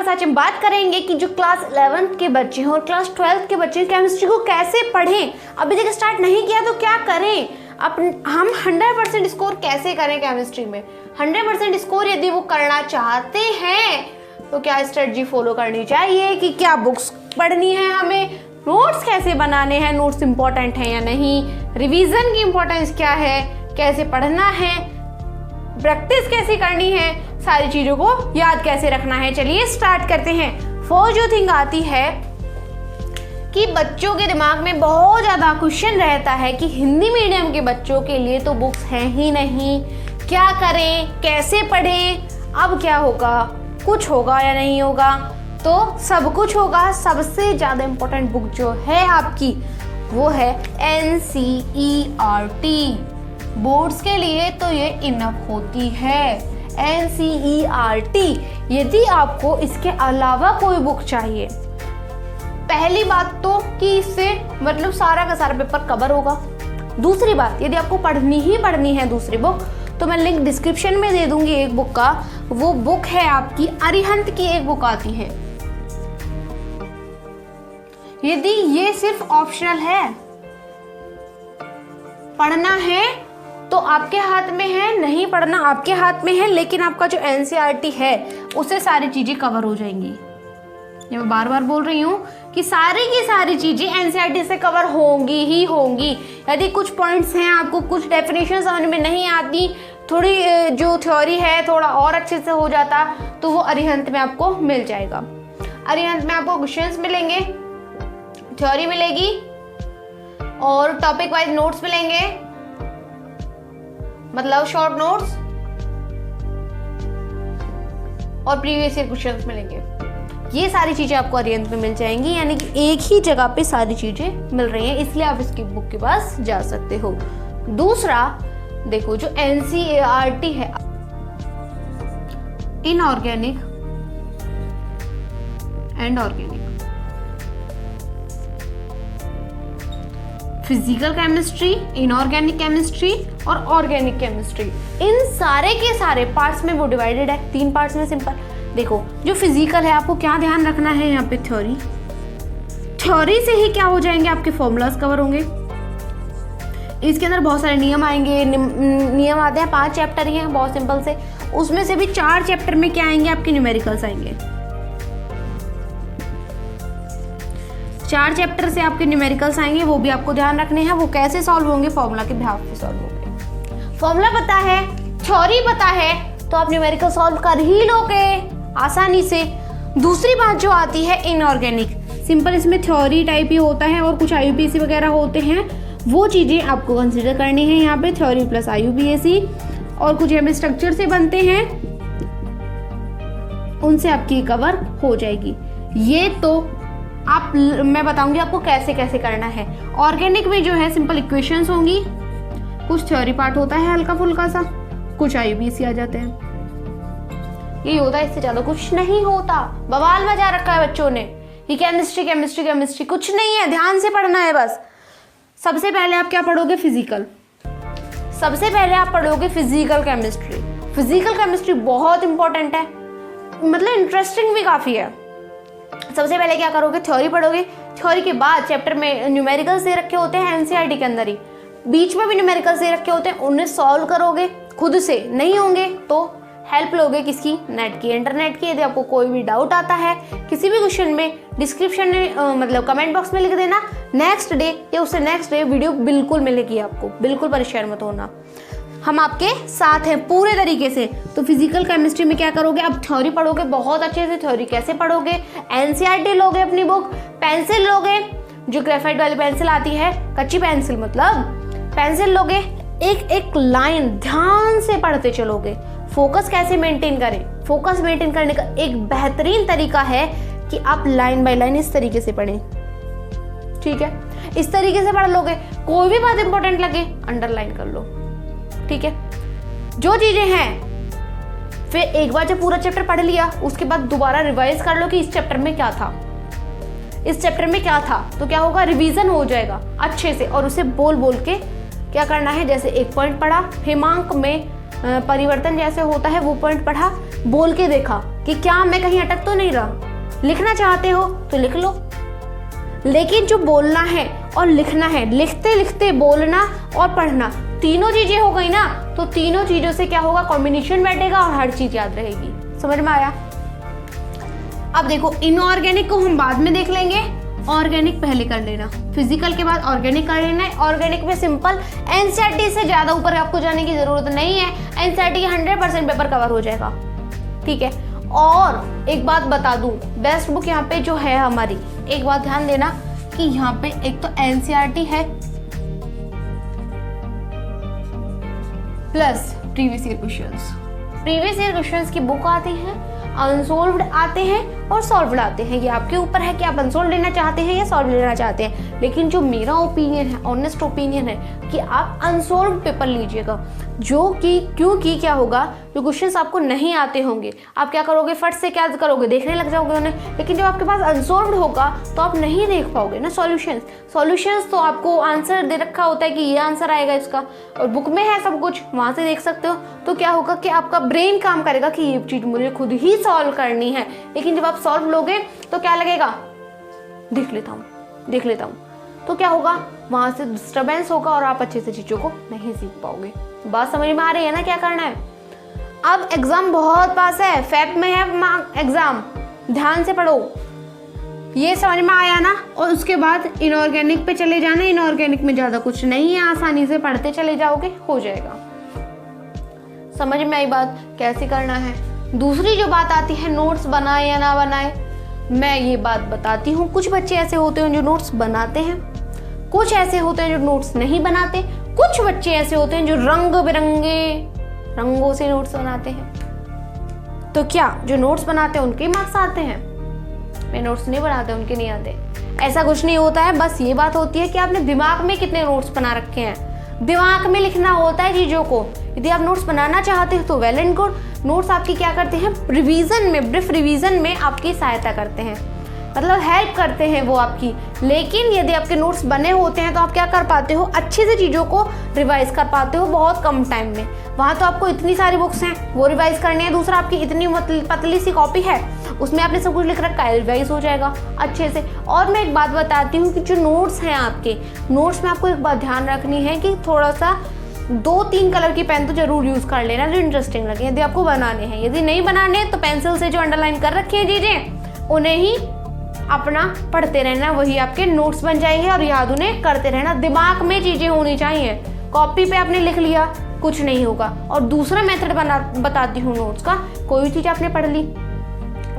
पास आज हम बात करेंगे कि जो क्लास 11th के बच्चे हैं और क्लास 12th के बच्चे हैं केमिस्ट्री को कैसे पढ़ें। अभी तक स्टार्ट नहीं किया तो क्या करें, हम 100% स्कोर कैसे करें केमिस्ट्री में। 100% स्कोर यदि वो करना चाहते हैं तो क्या स्ट्रेटजी फॉलो करनी चाहिए, कि क्या बुक्स पढ़नी है, हमें नोट्स कैसे बनाने हैं, नोट्स इंपॉर्टेंट हैं या नहीं, रिवीजन की इंपॉर्टेंस क्या है, कैसे पढ़ना है, प्रैक्टिस कैसे करनी है, सारी चीज़ों को याद कैसे रखना है। चलिए स्टार्ट करते हैं। फर्स्ट जो थिंग आती है कि बच्चों के दिमाग में बहुत ज़्यादा क्वेश्चन रहता है कि हिंदी मीडियम के बच्चों के लिए तो बुक्स हैं ही नहीं, क्या करें, कैसे पढ़ें, अब क्या होगा, कुछ होगा या नहीं होगा। तो सब कुछ होगा। सबसे ज़्यादा इम्पोर्टेंट बुक जो है आपकी वो है NCERT। बोर्ड्स के लिए तो ये इनफ होती है NCERT। यदि आपको इसके अलावा कोई बुक चाहिए, पहली बात तो कि इससे मतलब सारा का सारा पेपर कवर होगा। दूसरी बात, यदि आपको पढ़नी है दूसरी बुक, तो मैं लिंक डिस्क्रिप्शन में दे दूंगी एक बुक का। वो बुक है आपकी अरिहंत की एक बुक आती है। यदि ये सिर्फ ऑप्शनल है, पढ़ना है तो आपके हाथ में है, नहीं पढ़ना आपके हाथ में है, लेकिन आपका जो NCERT है उससे सारी चीजें कवर हो जाएंगी। ये मैं बार बार बोल रही हूँ कि सारी की सारी चीजें NCERT से कवर होंगी ही होंगी। यदि कुछ पॉइंट्स हैं, आपको कुछ डेफिनेशन समझ में नहीं आती, थोड़ी जो थ्योरी है थोड़ा और अच्छे से हो जाता, तो वो अरिहंत में आपको मिल जाएगा। अरिहंत में आपको क्वेश्चंस मिलेंगे, थ्योरी मिलेगी और टॉपिक वाइज नोट्स मिलेंगे, मतलब शॉर्ट नोट्स, और प्रीवियस ईयर क्वेश्चंस मिलेंगे। ये सारी चीजें आपको अरिहंत में मिल जाएंगी, यानी कि एक ही जगह पे सारी चीजें मिल रही हैं, इसलिए आप इसकी बुक के पास जा सकते हो। दूसरा देखो, जो NCERT है, inorganic and organic, physical chemistry, inorganic chemistry और ऑर्गेनिक केमिस्ट्री, इन सारे के सारे पार्ट्स में वो डिवाइडेड है 3 पार्ट्स में। सिंपल देखो, जो फिजिकल है आपको क्या ध्यान रखना है, यहाँ पे थ्योरी से ही क्या हो जाएंगे, आपके फॉर्मूलाज कवर होंगे। इसके अंदर बहुत सारे नियम आएंगे, नियम आते हैं 5 चैप्टर ही हैं, बहुत सिंपल से। उसमें से भी 4 चैप्टर में क्या आएंगे, आपके न्यूमेरिकल्स आएंगे। 4 चैप्टर से आपके न्यूमेरिकल्स आएंगे, वो भी आपको ध्यान रखने हैं। वो कैसे सॉल्व होंगे, फॉर्मूला के बिहाफ पे सॉल्व होंगे। फॉर्मूला पता है, थ्योरी पता है, तो आप न्यूमेरिकल सॉल्व कर ही लोगे आसानी से। दूसरी बात जो आती है इनऑर्गेनिक, सिंपल इसमें थ्योरी टाइप ही होता है और कुछ IUPAC वगैरह होते हैं, वो चीज़ें आपको कंसिडर करनी है यहाँ पे, थ्योरी प्लस IUPAC, और कुछ हमें स्ट्रक्चर से बनते हैं, उनसे आपकी कवर हो जाएगी। ये तो मैं बताऊंगी आपको कैसे कैसे करना है। ऑर्गेनिक में जो है सिंपल इक्वेशंस होंगी, कुछ थ्योरी पार्ट होता है हल्का फुल्का सा, कुछ IUPAC आ जाते हैं, यही होता है, इससे ज्यादा कुछ नहीं होता। बवाल मचा रखा है बच्चों ने, ये केमिस्ट्री केमिस्ट्री केमिस्ट्री, कुछ नहीं है, ध्यान से पढ़ना है बस। सबसे पहले आप क्या पढ़ोगे, फिजिकल। सबसे पहले आप पढ़ोगे फिजिकल केमिस्ट्री। फिजिकल केमिस्ट्री बहुत इंपॉर्टेंट है, मतलब इंटरेस्टिंग भी काफी है। सबसे पहले क्या करोगे, थ्योरी पढ़ोगे। थ्योरी के बाद चैप्टर में न्यूमेरिकल्स दे रखे होते हैं NCERT के अंदर ही, बीच में भी न्यूमेरिकल्स दे रखे होते हैं, उन्हें सॉल्व करोगे खुद से। नहीं होंगे तो हेल्प लोगे किसकी, नेट की, इंटरनेट की। यदि आपको कोई भी डाउट आता है किसी भी क्वेश्चन में, डिस्क्रिप्शन में मतलब कमेंट बॉक्स में लिख देना। नेक्स्ट डे या उससे नेक्स्ट डे वीडियो बिल्कुल मिलेगी आपको, बिल्कुल परेशान मत होना, हम आपके साथ हैं पूरे तरीके से। तो फिजिकल केमिस्ट्री में क्या करोगे, अब थ्योरी पढ़ोगे बहुत अच्छे से। थ्योरी कैसे पढ़ोगे, NCERT लोगे, अपनी बुक, पेंसिल लोगे, जो ग्रेफाइट वाली पेंसिल आती है, कच्ची पेंसिल मतलब, पेंसिल लोगे, एक एक लाइन ध्यान से पढ़ते चलोगे। फोकस कैसे मेंटेन करें, फोकस मेंटेन करने का एक बेहतरीन तरीका है कि आप लाइन बाय लाइन इस तरीके से पढ़ें, ठीक है। इस तरीके से पढ़ लोगे, कोई भी बात इंपॉर्टेंट लगे अंडरलाइन कर लो, ठीक है। जो चीजें हैं, फिर एक बार जब पूरा चैप्टर पढ़ लिया, उसके बाद दोबारा रिवाइज कर लो कि इस चैप्टर में क्या था, इस चैप्टर में क्या था। तो क्या होगा, रिवीजन हो जाएगा अच्छे से। और उसे बोल बोल के क्या करना है, जैसे एक पॉइंट पढ़ा, हेमांक में परिवर्तन जैसे होता है वो पॉइंट पढ़ा, बोल के देखा कि क्या मैं कहीं अटक तो नहीं रहा। लिखना चाहते हो तो लिख लो, लेकिन जो बोलना है और लिखना है, लिखते लिखते बोलना और पढ़ना तीनों चीजें हो गई ना, तो तीनों चीजों से क्या होगा, कॉम्बिनेशन बैठेगा और हर चीज याद रहेगी। समझ में आया? अब देखो इनऑर्गेनिक को हम बाद में देख लेंगे, ऑर्गेनिक पहले कर लेना, फिजिकल के बाद ऑर्गेनिक कर लेना है। ऑर्गेनिक में सिंपल, एनसीईआरटी से ज्यादा ऊपर आपको जाने की जरूरत नहीं है, एनसीईआरटी 100% पेपर कवर हो जाएगा, ठीक है। और एक बात बता दूं, बेस्ट बुक यहाँ पे जो है हमारी, एक बात ध्यान देना कि यहाँ पे एक तो एनसीईआरटी है plus previous year questions. Previous year questions की बुक आती है, अनसॉल्व्ड आते हैं और सॉल्व्ड आते हैं। ये आपके ऊपर है कि आप अनसॉल्व लेना चाहते हैं या सॉल्व लेना चाहते हैं, लेकिन जो मेरा ओपिनियन है, ऑनेस्ट ओपिनियन है कि आप अनसॉल्व्ड पेपर लीजिएगा। जो कि क्योंकि क्या होगा, जो क्वेश्चंस आपको नहीं आते होंगे आप क्या करोगे, फट से क्या करोगे, देखने लग जाओगे उन्हें, लेकिन जब आपके पास अनसॉल्व्ड होगा तो आप नहीं देख पाओगे ना सॉल्यूशंस तो आपको आंसर दे रखा होता है कि ये आंसर आएगा इसका, और बुक में है सब कुछ, वहां से देख सकते हो। तो क्या होगा कि आपका ब्रेन काम करेगा कि ये चीज मुझे खुद ही सॉल्व करनी है, लेकिन जब आप सॉल्व लोगे तो क्या लगेगा, देख लेता हूँ, तो क्या होगा, वहां से डिस्टर्बेंस होगा और आप अच्छे से चीजों को नहीं सीख पाओगे। बात समझ में आ रही है ना क्या करना है? अब एग्जाम बहुत पास है, फेब में है एग्जाम, ध्यान से पढ़ो, ये समझ में आया ना। और उसके बाद इनऑर्गेनिक पे चले जाना, इनऑर्गेनिक में ज्यादा कुछ नहीं है, आसानी से पढ़ते चले जाओगे, हो जाएगा। समझ में आई बात, कैसे करना है। दूसरी जो बात आती है, नोट्स बनाए या ना बनाए, मैं ये बात बताती हूँ। कुछ बच्चे ऐसे होते हैं जो नोट्स बनाते हैं, कुछ ऐसे होते हैं जो नोट्स नहीं बनाते, कुछ बच्चे ऐसे होते हैं जो रंग बिरंगे रंगों से नोट्स बनाते हैं। तो क्या जो नोट्स बनाते हैं उनके मार्क्स आते हैं? मैं नोट्स नहीं बनाते, उनके नहीं आते, ऐसा कुछ नहीं होता है। बस ये बात होती है कि आपने दिमाग में कितने नोट्स बना रखे हैं, दिमाग में लिखना होता है चीजों को। यदि आप नोट्स बनाना चाहते हो तो वेल एंड गुड। नोट्स आपकी क्या करते हैं, रिवीजन में, ब्रीफ रिवीजन में आपकी सहायता करते हैं, मतलब हेल्प करते हैं वो आपकी। लेकिन यदि आपके नोट्स बने होते हैं तो आप क्या कर पाते हो, अच्छे से चीज़ों को रिवाइज कर पाते हो बहुत कम टाइम में। वहाँ तो आपको इतनी सारी बुक्स हैं, वो रिवाइज करनी है, दूसरा आपकी इतनी पतली सी कॉपी है, उसमें आपने सब कुछ लिख रखा है, रिवाइज हो जाएगा अच्छे से। और मैं एक बात बताती हूँ कि जो नोट्स हैं आपके, नोट्स में आपको एक बात ध्यान रखनी है कि थोड़ा सा 2-3 कलर की पेन तो जरूर यूज़ कर लेना जो इंटरेस्टिंग लगे, यदि आपको बनाने हैं। यदि नहीं बनाने तो पेंसिल से जो अंडरलाइन कर रखी है चीज़ें, उन्हें ही अपना पढ़ते रहना, वही आपके नोट्स बन जाएंगे और याद उन्हें करते रहना। दिमाग में चीज़ें होनी चाहिए, कॉपी पे आपने लिख लिया कुछ नहीं होगा। और दूसरा मेथड बताती हूँ नोट्स का, कोई चीज़ आपने पढ़ ली,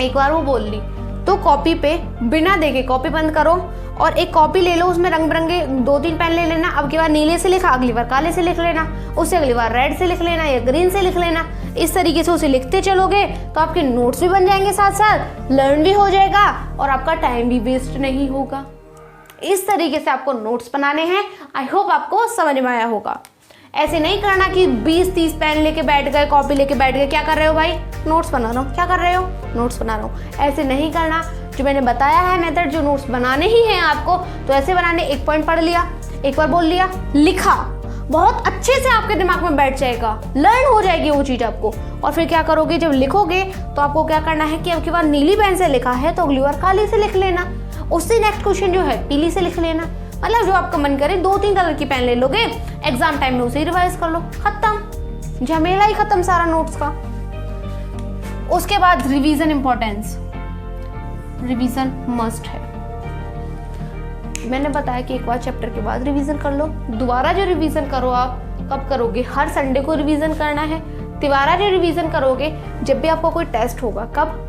एक बार वो बोल ली, तो कॉपी पे बिना देखे कॉपी बंद करो और एक कॉपी ले लो, उसमें रंग बिरंगे 2-3 पेन ले लेना। अब की बार नीले से लिखा, अगली बार काले से लिख लेना, उससे अगली बार रेड से लिख लेना या ग्रीन से लिख लेना। इस तरीके से उसे लिखते चलोगे तो आपके नोट्स भी बन जाएंगे, साथ साथ लर्न भी हो जाएगा और आपका टाइम भी वेस्ट नहीं होगा। इस तरीके से आपको नोट्स बनाने हैं। आई होप आपको समझ में आया होगा। ऐसे नहीं करना कि 20-30 पेन लेके बैठ गए, कॉपी लेके बैठ गए, क्या कर रहे हो भाई, नोट्स बना रहा हूँ, क्या कर रहे हो, नोट्स बना रहा हूँ। ऐसे नहीं करना। जो मैंने बताया है मेथड, जो नोट्स बनाने ही हैं आपको, तो ऐसे बनाने, एक पॉइंट पढ़ लिया, एक बार बोल लिया, लिखा, बहुत अच्छे से आपके दिमाग में बैठ जाएगा, लर्न हो जाएगी वो चीज़ आपको। और फिर क्या करोगे, जब लिखोगे तो आपको क्या करना है कि अब की बार नीली पेन से लिखा है तो अगली बार काली से लिख लेना, उससे नेक्स्ट क्वेश्चन जो है पीली से लिख लेना। मतलब जो आपका मन करे 2-3 कलर की पेन ले लोगे, एग्जाम टाइम में उसे रिवाइज कर लो, खत्म, झमेला ही खत्म सारा नोट्स का। उसके बाद रिवीजन इंपॉर्टेंस, रिवीजन मस्ट है। मैंने बताया कि एक बार चैप्टर के बाद रिवीजन कर लो। दोबारा जो रिवीजन करो, आप कब करोगे, हर संडे को रिवीजन करना है। तिबारा जो रिवीजन करोगे जब भी आपको कोई टेस्ट होगा, कब,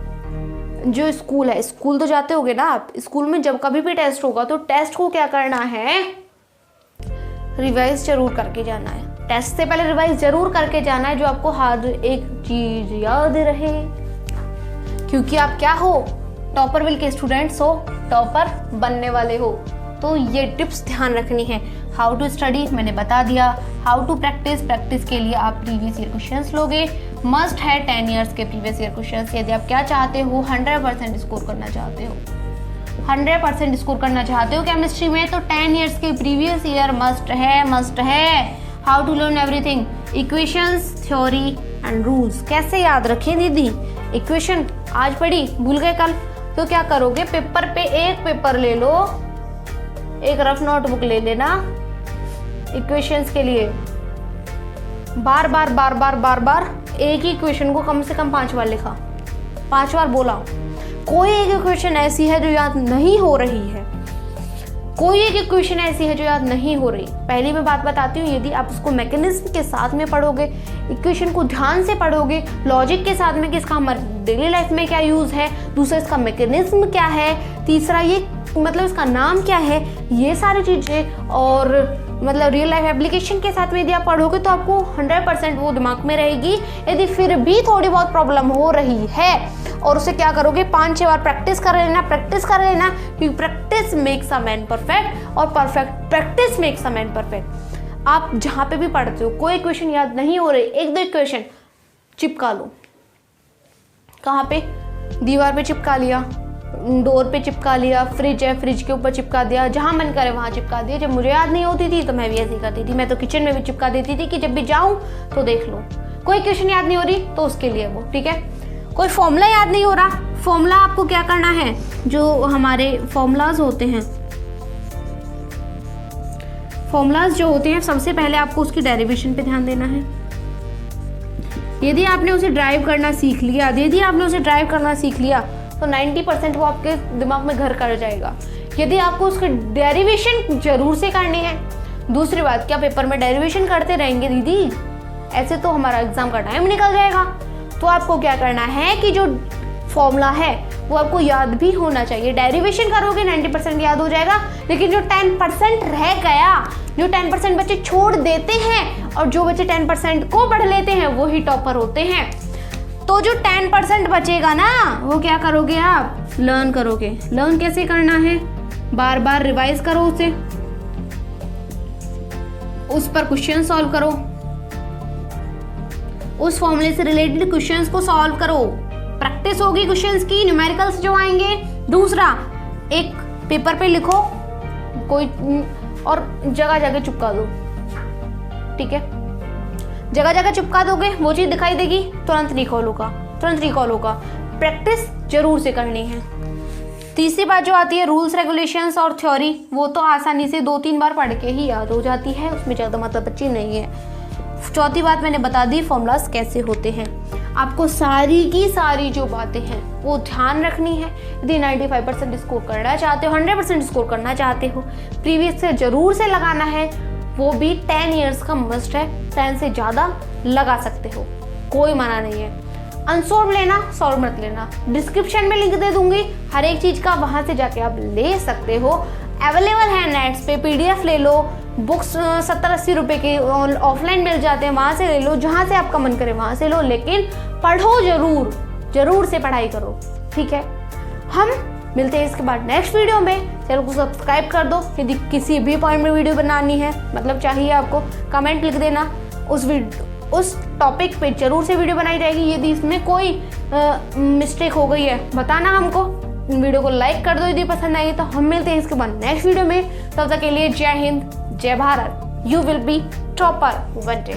जो स्कूल है, स्कूल तो जाते होगे ना आप, स्कूल में जब कभी भी टेस्ट होगा तो टेस्ट को क्या करना है, रिवाइज जरूर करके जाना है। टेस्ट से पहले रिवाइज जरूर करके जाना है, जो आपको हर एक चीज याद रहे, क्योंकि आप क्या हो, टॉपर विल के स्टूडेंट्स हो, टॉपर बनने वाले हो। तो ये टिप्स ध्यान रखनी है। हाउ टू स्टडी मैंने बता दिया, हाउ टू प्रैक्टिस, प्रैक्टिस के लिए आप प्रीवियस ईयर क्वेश्चंस लोगे, मस्ट है 10 ईयर्स के प्रीवियस ईयर क्वेश्चंस। यदि आप क्या चाहते हो, 100% स्कोर करना चाहते हो, 100% स्कोर करना चाहते हो केमिस्ट्री में, तो 10 ईयर्स के प्रीवियस ईयर मस्ट है, मस्ट है। How to learn everything, equations, theory and rules कैसे याद रखें दीदी, इक्वेशन आज पढ़ी, भूल गए कल, तो क्या करोगे, पेपर पे एक पेपर ले लो, एक रफ नोटबुक ले लेना इक्वेशंस के लिए, बार बार बार बार बार बार एक ही इक्वेशन को कम से कम 5 बार लिखा, 5 बार बोला। कोई एक इक्वेशन ऐसी है जो याद नहीं हो रही है, कोई एक इक्वेशन ऐसी है जो याद नहीं हो रही। पहली मैं बात बताती हूँ, यदि आप उसको मैकेनिज्म के साथ में पढ़ोगे, इक्वेशन को ध्यान से पढ़ोगे, लॉजिक के साथ में कि इसका हमारे डेली लाइफ में क्या यूज़ है, दूसरा इसका मैकेनिज्म क्या है, तीसरा ये मतलब इसका नाम क्या है, ये सारी चीज़ें, और मतलब रियल लाइफ एप्लीकेशन के साथ में यदि आप पढ़ोगे तो आपको 100% वो दिमाग में रहेगी। यदि फिर भी थोड़ी बहुत प्रॉब्लम हो रही है और उसे क्या करोगे, 5-6 बार प्रैक्टिस कर लेना, क्योंकि practice makes a man perfect और practice makes a man perfect. आप जहाँ पे भी पढ़ते हो, कोई इक्वेशन याद नहीं हो रही, 1-2 इक्वेशन चिपका लो। कहाँ पे, दीवार पे चिपका लिया, डोर पे चिपका लिया, फ्रिज है फ्रिज के ऊपर चिपका दिया, जहां मन करे वहां चिपका दिया। जब मुझे याद नहीं होती थी तो मैं भी ऐसे ही करती थी, मैं तो किचन में भी चिपका देती थी कि जब भी जाऊं तो देख लो। कोई क्वेश्चन याद नहीं हो रही तो उसके लिए वो ठीक है। कोई फॉर्मूला याद नहीं हो रहा, फॉर्मूला आपको क्या करना है, जो हमारे फॉर्मूलाज होते हैं, फॉर्मूलाज जो होते हैं सबसे पहले आपको उसकी डेरिवेशन पे ध्यान देना है। यदि आपने उसे ड्राइव करना सीख लिया तो 90% वो आपके दिमाग में घर कर जाएगा। यदि आपको उसके डेरिवेशन जरूर से करनी है, दूसरी बात, क्या पेपर में डेरिवेशन करते रहेंगे दीदी, ऐसे तो हमारा एग्जाम का टाइम निकल जाएगा। तो आपको क्या करना है कि जो फॉर्मूला है वो आपको याद भी होना चाहिए। डेरिवेशन करोगे 90% याद हो जाएगा, लेकिन जो 10% रह गया, जो 10% बच्चे छोड़ देते हैं और जो बच्चे 10% को पढ़ लेते हैं वो ही टॉपर होते हैं। तो जो 10% बचेगा ना, वो क्या करोगे, आप लर्न करोगे। लर्न कैसे करना है, बार बार रिवाइज करो उसे, उस पर क्वेश्चन सॉल्व करो, उस फॉर्मूले से रिलेटेड क्वेश्चंस को सॉल्व करो। प्रैक्टिस होगी क्वेश्चंस की, न्यूमेरिकल्स जो आएंगे। दूसरा, एक पेपर पे लिखो कोई और जगह जगह चिपका दो, ठीक है, जगह जगह चिपका दोगे वो चीज दिखाई देगी, तुरंत रिकॉल होगा। प्रैक्टिस जरूर से करनी है। तीसरी बात जो आती है रूल्स रेगुलेशंस और थ्योरी, वो तो आसानी से 2-3 बार पढ़ के ही याद हो जाती है, उसमें ज़्यादा मतलब बच्ची नहीं है। चौथी बात मैंने बता दी, फॉर्मूलाज कैसे होते हैं। आपको सारी की सारी जो बातें हैं वो ध्यान रखनी है। यदि 95% स्कोर करना चाहते हो, 100% स्कोर करना चाहते हो, प्रीवियस से जरूर से लगाना है, वो भी 10 इयर्स का मस्ट है। 10 से ज़्यादा लगा सकते हो, कोई मना नहीं है। अनसॉल्व लेना, सॉल्व मत लेना, डिस्क्रिप्शन में लिंक दे दूंगी हर एक चीज़ का, वहाँ से जाके आप ले सकते हो। अवेलेबल है नेट्स पे, PDF ले लो, बुक्स 70-80 रुपए के ऑफलाइन मिल जाते हैं, वहाँ से ले लो, जहाँ से आपका मन करे वहाँ से लो, लेकिन पढ़ो जरूर से पढ़ाई करो, ठीक है। हम मिलते हैं इसके बाद नेक्स्ट वीडियो में। चैनल को सब्सक्राइब कर दो। यदि किसी भी पॉइंट में वीडियो बनानी है, मतलब चाहिए आपको, कमेंट लिख देना, उस टॉपिक पे जरूर से वीडियो बनाई जाएगी। यदि इसमें कोई मिस्टेक हो गई है बताना हमको। वीडियो को लाइक कर दो यदि पसंद आई तो। हम मिलते हैं इसके बाद नेक्स्ट वीडियो में, तब तक के लिए जय हिंद, जय Bharat. You will be topper one day.